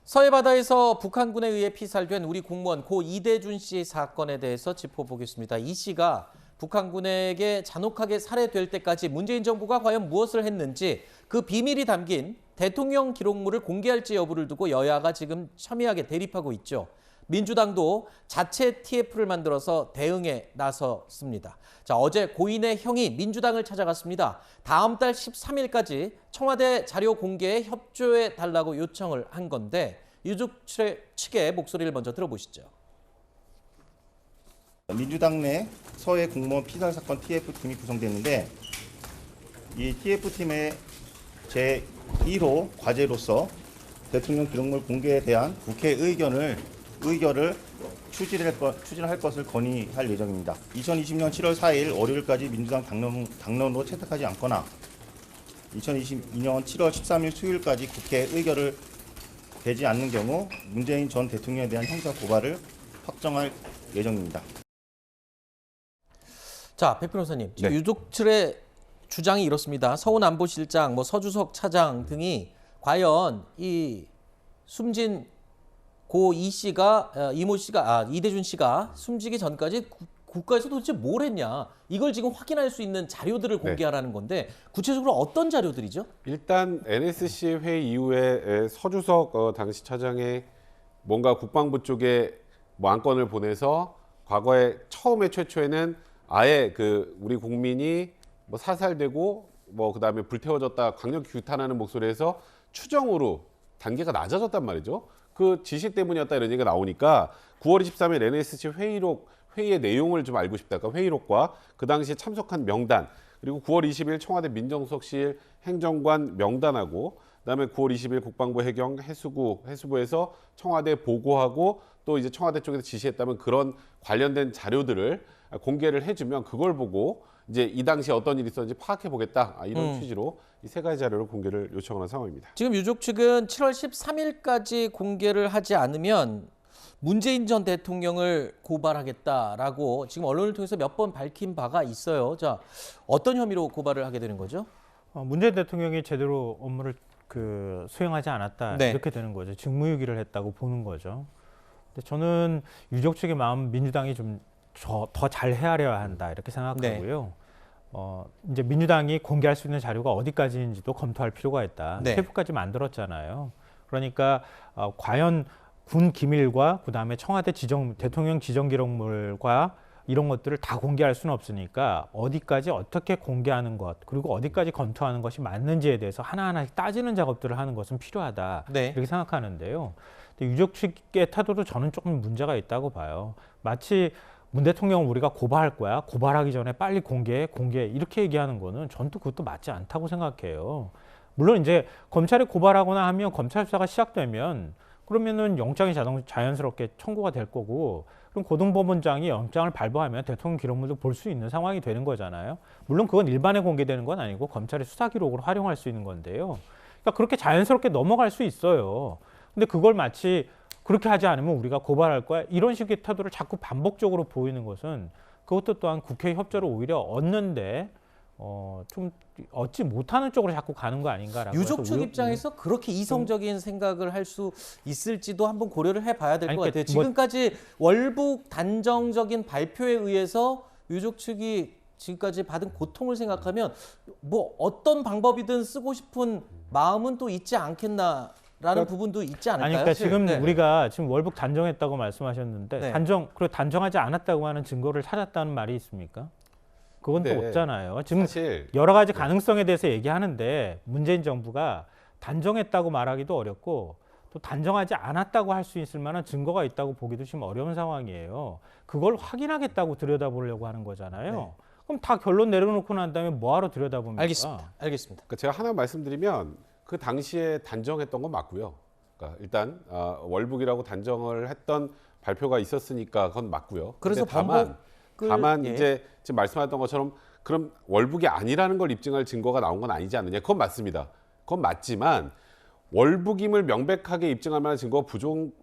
서해 바다에서 북한군에 의해 피살된 우리 공무원 고 이대준 씨 사건에 대해서 짚어보겠습니다. 이 씨가 북한군에게 잔혹하게 살해될 때까지 문재인 정부가 과연 무엇을 했는지 그 비밀이 담긴 대통령 기록물을 공개할지 여부를 두고 여야가 지금 첨예하게 대립하고 있죠. 민주당도 자체 TF를 만들어서 대응에 나섰습니다. 자, 어제 고인의 형이 민주당을 찾아갔습니다. 다음 달 13일까지 청와대 자료 공개에 협조해 달라고 요청을 한 건데 유족 측의 목소리를 먼저 들어보시죠. 민주당 내 서해 공무원 피살 사건 TF팀이 구성됐는데 이 TF팀의 제1호 과제로서 대통령 기록물 공개에 대한 국회 의결을 추진할 것을 건의할 예정입니다. 2020년 7월 4일 월요일까지 민주당 당론으로 채택하지 않거나 2022년 7월 13일 수요일까지 국회 의결을 되지 않는 경우 문재인 전 대통령에 대한 형사 고발을 확정할 예정입니다. 자, 백 변호사님, 지금 네. 유족 측의 주장이 이렇습니다. 서훈 안보실장, 서주석 차장 등이 과연 이 숨진 고 이대준 씨가 숨지기 전까지 국가에서 도대체 뭘 했냐, 이걸 지금 확인할 수 있는 자료들을 공개하라는 건데 구체적으로 어떤 자료들이죠? 일단 NSC 회의 이후에 서주석 당시 차장의 뭔가 국방부 쪽에 안건을 보내서 과거에 최초에는 아예 우리 국민이 사살되고 그다음에 불태워졌다 강력히 규탄하는 목소리에서 추정으로 단계가 낮아졌단 말이죠. 그 지시 때문이었다 이런 얘기가 나오니까 9월 23일 NSC 회의의 내용을 좀 알고 싶다. 그러니까 회의록과 그 당시에 참석한 명단, 그리고 9월 20일 청와대 민정수석실 행정관 명단하고 그다음에 9월 20일 국방부 해경 해수부에서 청와대에 보고하고 또 이제 청와대 쪽에서 지시했다면 그런 관련된 자료들을 공개를 해주면 그걸 보고 이제 이 당시에 어떤 일이 있었는지 파악해 보겠다, 이런 취지로 이 세 가지 자료를 공개를 요청하는 상황입니다. 지금 유족 측은 7월 13일까지 공개를 하지 않으면 문재인 전 대통령을 고발하겠다라고 지금 언론을 통해서 몇 번 밝힌 바가 있어요. 자, 어떤 혐의로 고발을 하게 되는 거죠? 문재인 대통령이 제대로 업무를 수행하지 않았다, 네. 이렇게 되는 거죠. 직무유기를 했다고 보는 거죠. 근데 저는 유족 측의 마음, 민주당이 좀 더 잘 헤아려야 한다, 이렇게 생각하고요. 이제 민주당이 공개할 수 있는 자료가 어디까지인지도 검토할 필요가 있다. 네. TF까지 만들었잖아요. 그러니까 과연 군 기밀과 그다음에 청와대 대통령 지정 기록물과 이런 것들을 다 공개할 수는 없으니까 어디까지 어떻게 공개하는 것, 그리고 어디까지 검토하는 것이 맞는지에 대해서 하나하나씩 따지는 작업들을 하는 것은 필요하다, 네. 이렇게 생각하는데요. 근데 유족 측의 태도도 저는 조금 문제가 있다고 봐요. 마치 문 대통령을 우리가 고발할 거야, 고발하기 전에 빨리 공개해 이렇게 얘기하는 거는 전 또 그것도 맞지 않다고 생각해요. 물론 이제 검찰에 고발하거나 하면 검찰 수사가 시작되면 그러면은 영장이 자연스럽게 청구가 될 거고, 그럼 고등법원장이 영장을 발부하면 대통령 기록물도 볼 수 있는 상황이 되는 거잖아요. 물론 그건 일반에 공개되는 건 아니고 검찰의 수사 기록으로 활용할 수 있는 건데요. 그러니까 그렇게 자연스럽게 넘어갈 수 있어요. 근데 그걸 마치 그렇게 하지 않으면 우리가 고발할 거야, 이런 식의 태도를 자꾸 반복적으로 보이는 것은 그것도 또한 국회 협조를 오히려 얻는데 좀 얻지 못하는 쪽으로 자꾸 가는 거 아닌가라고. 유족 측 입장에서 그렇게 이성적인 생각을 할 수 있을지도 한번 고려를 해봐야 될 것 같아요. 지금까지 월북 단정적인 발표에 의해서 유족 측이 지금까지 받은 고통을 생각하면 어떤 방법이든 쓰고 싶은 마음은 또 있지 않겠나라는 부분도 있지 않을까요? 그러니까 지금 네. 우리가 지금 월북 단정했다고 말씀하셨는데 네. 그리고 단정하지 않았다고 하는 증거를 찾았다는 말이 있습니까? 그건 또 없잖아요. 지금 사실 여러 가지 가능성에 대해서 얘기하는데 문재인 정부가 단정했다고 말하기도 어렵고 또 단정하지 않았다고 할 수 있을 만한 증거가 있다고 보기도 지금 어려운 상황이에요. 그걸 확인하겠다고 들여다보려고 하는 거잖아요. 네. 그럼 다 결론 내려놓고 난 다음에 뭐하러 들여다봅니까? 알겠습니다. 그러니까 제가 하나 말씀드리면 그 당시에 단정했던 건 맞고요. 그러니까 일단 월북이라고 단정을 했던 발표가 있었으니까 그건 맞고요. 그래서 다만 예. 이제 지금 말씀하셨던 것처럼 그럼 월북이 아니라는 걸 입증할 증거가 나온 건 아니지 않느냐? 그건 맞습니다. 그건 맞지만 월북임을 명백하게 입증할 만한 증거가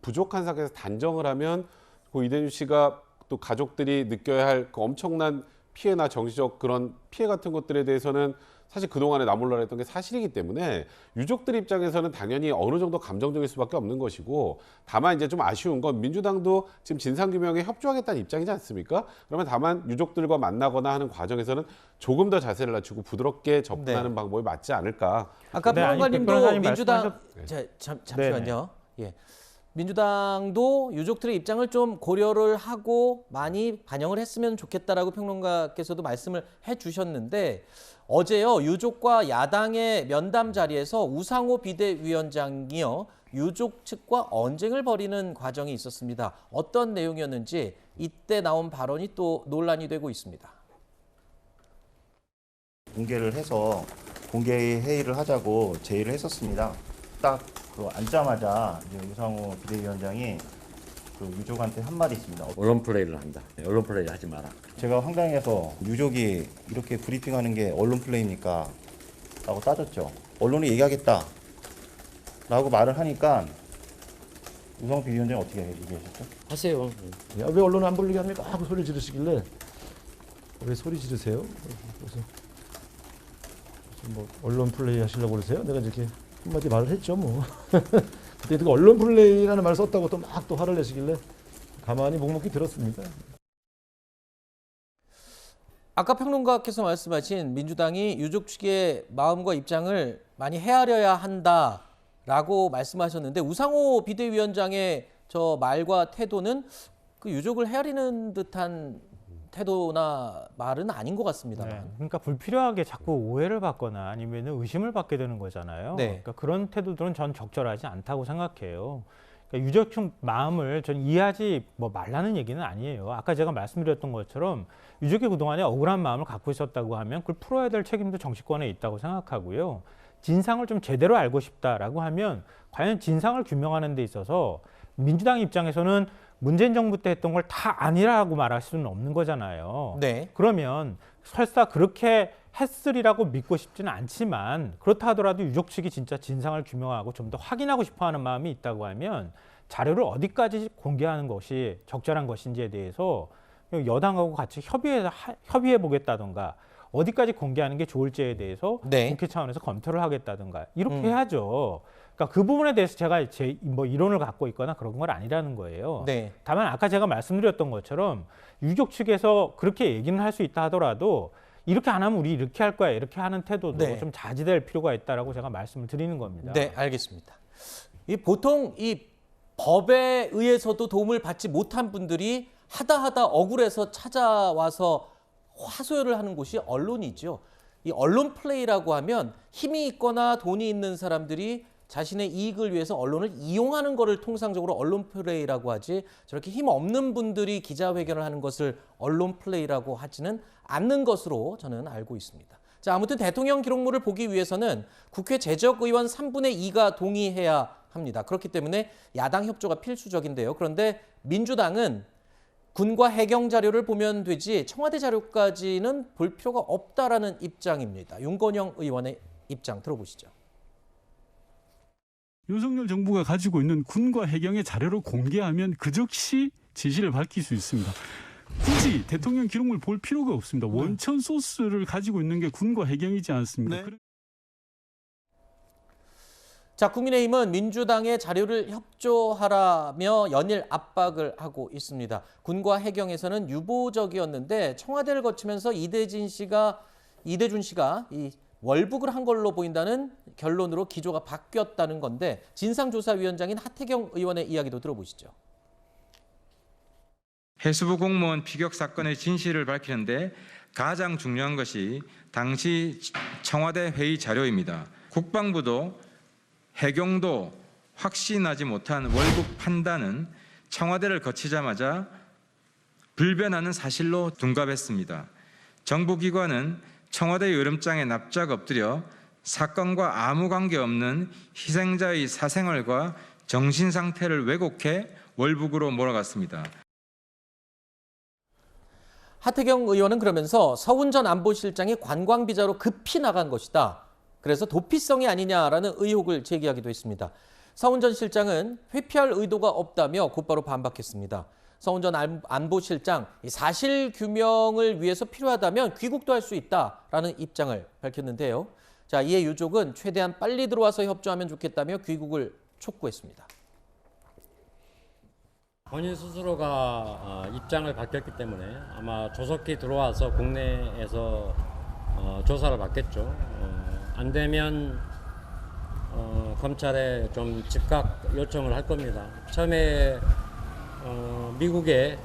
부족한 상태에서 단정을 하면 그 이대준 씨가 또 가족들이 느껴야 할 그 엄청난 피해나 정신적 그런 피해 같은 것들에 대해서는 사실 그동안에 나몰라라 했던 게 사실이기 때문에 유족들 입장에서는 당연히 어느 정도 감정적일 수밖에 없는 것이고, 다만 이제 좀 아쉬운 건 민주당도 지금 진상규명에 협조하겠다는 입장이지 않습니까? 그러면 다만 유족들과 만나거나 하는 과정에서는 조금 더 자세를 낮추고 부드럽게 접근하는 방법이 맞지 않을까. 아까 네, 아니, 평론가님도 변호사님 민주당 말씀하셨- 잠시만요. 예. 민주당도 유족들의 입장을 좀 고려를 하고 많이 반영을 했으면 좋겠다라고 평론가께서도 말씀을 해주셨는데, 어제요 유족과 야당의 면담 자리에서 우상호 비대위원장이요 유족 측과 언쟁을 벌이는 과정이 있었습니다. 어떤 내용이었는지 이때 나온 발언이 또 논란이 되고 있습니다. 공개를 해서 공개 회의를 하자고 제의를 했었습니다. 딱 그 앉자마자 이제 우상호 비대위원장이 그 유족한테 한 말이 있습니다. 언론 플레이를 한다. 언론 플레이 하지 마라. 제가 황당해서 유족이 이렇게 브리핑하는 게 언론 플레이입니까? 라고 따졌죠. 언론이 얘기하겠다 라고 말을 하니까 우상호 비대위원장이 어떻게 얘기하셨죠? 하세요. 야, 왜 언론 안 불리게 합니까? 하고 소리 지르시길래 왜 소리 지르세요? 그래서 무슨 뭐 언론 플레이 하시려고 그러세요? 내가 이렇게 한마디 말을 했죠 뭐. 그때 그 언론 플레이라는 말을 썼다고 또 막 또 화를 내시길래 가만히 묵묵히 들었습니다. 아까 평론가께서 말씀하신 민주당이 유족 측의 마음과 입장을 많이 헤아려야 한다라고 말씀하셨는데, 우상호 비대위원장의 저 말과 태도는 그 유족을 헤아리는 듯한 태도나 말은 아닌 것 같습니다만. 네, 그러니까 불필요하게 자꾸 오해를 받거나 아니면 의심을 받게 되는 거잖아요. 네. 그러니까 그런 태도들은 전 적절하지 않다고 생각해요. 그러니까 유족 측 마음을 전 이해하지 뭐 말라는 얘기는 아니에요. 아까 제가 말씀드렸던 것처럼 유족이 그동안에 억울한 마음을 갖고 있었다고 하면 그걸 풀어야 될 책임도 정치권에 있다고 생각하고요. 진상을 좀 제대로 알고 싶다라고 하면 과연 진상을 규명하는 데 있어서 민주당 입장에서는 문재인 정부 때 했던 걸 다 아니라고 말할 수는 없는 거잖아요. 네. 그러면 설사 그렇게 했으리라고 믿고 싶지는 않지만, 그렇다 하더라도 유족 측이 진짜 진상을 규명하고 좀 더 확인하고 싶어하는 마음이 있다고 하면 자료를 어디까지 공개하는 것이 적절한 것인지에 대해서 여당하고 같이 협의해 보겠다던가 어디까지 공개하는 게 좋을지에 대해서 네. 국회 차원에서 검토를 하겠다든가 이렇게 해야죠. 그러니까 그 부분에 대해서 제가 제 뭐 이론을 갖고 있거나 그런 건 아니라는 거예요. 네. 다만 아까 제가 말씀드렸던 것처럼 유족 측에서 그렇게 얘기는 할 수 있다 하더라도 이렇게 안 하면 우리 이렇게 할 거야 이렇게 하는 태도도 네. 좀 자제될 필요가 있다라고 제가 말씀을 드리는 겁니다. 네, 알겠습니다. 보통 이 법에 의해서도 도움을 받지 못한 분들이 하다 억울해서 찾아와서 화소연을 하는 곳이 언론이죠. 이 언론 플레이라고 하면 힘이 있거나 돈이 있는 사람들이 자신의 이익을 위해서 언론을 이용하는 것을 통상적으로 언론 플레이라고 하지, 저렇게 힘 없는 분들이 기자회견을 하는 것을 언론 플레이라고 하지는 않는 것으로 저는 알고 있습니다. 자, 아무튼 대통령 기록물을 보기 위해서는 국회 재적의원 3분의 2가 동의해야 합니다. 그렇기 때문에 야당 협조가 필수적인데요. 그런데 민주당은 군과 해경 자료를 보면 되지 청와대 자료까지는 볼 필요가 없다라는 입장입니다. 윤건영 의원의 입장 들어보시죠. 윤석열 정부가 가지고 있는 군과 해경의 자료를 공개하면 그 즉시 진실을 밝힐 수 있습니다. 굳이 대통령 기록물 볼 필요가 없습니다. 원천 소스를 가지고 있는 게 군과 해경이지 않습니까? 네. 자, 국민의힘은 민주당의 자료를 협조하라며 연일 압박을 하고 있습니다. 군과 해경에서는 유보적이었는데 청와대를 거치면서 이대준 씨가 이 월북을 한 걸로 보인다는 결론으로 기조가 바뀌었다는 건데, 진상조사위원장인 하태경 의원의 이야기도 들어보시죠. 해수부 공무원 피격 사건의 진실을 밝히는데 가장 중요한 것이 당시 청와대 회의 자료입니다. 국방부도 해경도 확신하지 못한 월북 판단은 청와대를 거치자마자 불변하는 사실로 둔갑했습니다. 정부기관은 청와대의 으름장에 납작 엎드려 사건과 아무 관계없는 희생자의 사생활과 정신 상태를 왜곡해 월북으로 몰아갔습니다. 하태경 의원은 그러면서 서훈 전 안보실장이 관광비자로 급히 나간 것이다. 그래서 도피성이 아니냐라는 의혹을 제기하기도 했습니다. 서훈 전 실장은 회피할 의도가 없다며 곧바로 반박했습니다. 서운전 안보실장 이 사실 규명을 위해서 필요하다면 귀국도 할 수 있다라는 입장을 밝혔는데요. 자, 이에 유족은 최대한 빨리 들어와서 협조하면 좋겠다며 귀국을 촉구했습니다. 본인 스스로가 입장을 밝혔기 때문에 아마 조속히 들어와서 국내에서 조사를 받겠죠. 안 되면 검찰에 좀 즉각 요청을 할 겁니다. 처음에 미국에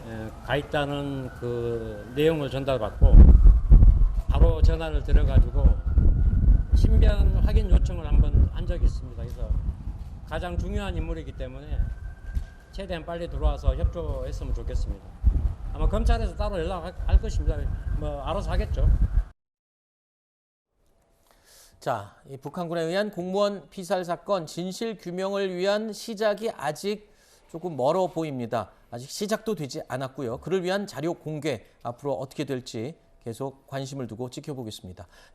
가 있다는 그 내용을 전달받고 바로 전화를 드려가지고 신변 확인 요청을 한번 한 적이 있습니다. 그래서 가장 중요한 인물이기 때문에 최대한 빨리 들어와서 협조했으면 좋겠습니다. 아마 검찰에서 따로 연락할 것입니다. 뭐 알아서 하겠죠. 자, 이 북한군에 의한 공무원 피살 사건 진실 규명을 위한 시작이 아직 조금 멀어 보입니다. 아직 시작도 되지 않았고요. 그를 위한 자료 공개 앞으로 어떻게 될지 계속 관심을 두고 지켜보겠습니다.